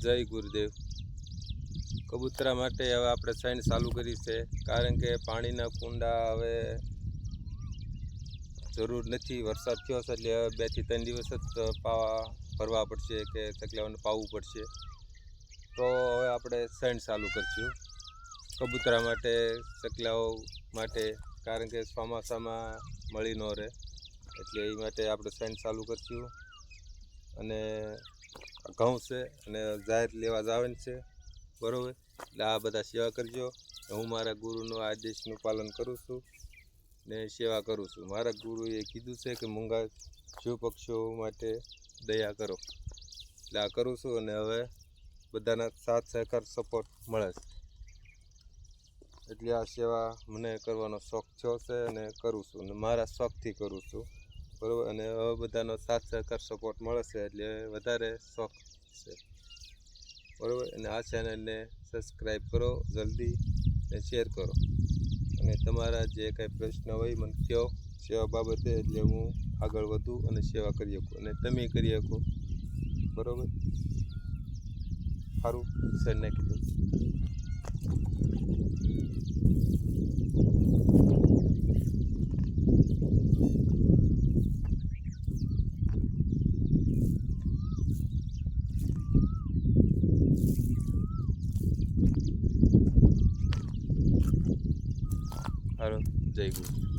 જય ગુરુદેવ. કબૂતરા માટે હવે આપણે સાઈન ચાલુ કરી છે, કારણ કે પાણીના કુંડા હવે જરૂર નથી. વરસાદ થયો છે એટલે હવે 2 થી 3 દિવસ જ ભરવા પડશે કે ચકલાઓને પાવવું પડશે. તો હવે આપણે સાઈન ચાલુ કરશું કબૂતરા માટે, ચકલાઓ માટે, કારણ કે ચોમાસામાં મળી ન રહે એટલે એ માટે આપણે સાઈન ચાલુ કરશું. અને ઘઉં છે અને જાહેર લેવા જવાનું છે, બરાબર. એટલે આ બધા સેવા કરજો. હું મારા ગુરુનો આદેશનું પાલન કરું છું ને સેવા કરું છું. મારા ગુરુએ કીધું છે કે મૂંગા જીવ પક્ષીઓ માટે દયા કરો, એટલે આ કરું છું. અને હવે બધાના સાથ સહકાર સપોર્ટ મળે છે, એટલે આ સેવા મને કરવાનો શોખ થયો છે અને કરું છું, અને મારા શોખથી કરું છું, બરાબર. અને હવે બધાનો સાથ સહકાર સપોર્ટ મળે છે એટલે વધારે શોખ છે, બરાબર. અને આ ચેનલને સબસ્ક્રાઈબ કરો જલ્દી અને શેર કરો. અને તમારા જે કાંઈ પ્રશ્ન હોય મને કહો સેવા બાબતે, એટલે હું આગળ વધું અને સેવા કરી શકું અને તમે કરી શકો, બરાબર. સારું સર નાખી દો. હાલો, જય ગુરુ.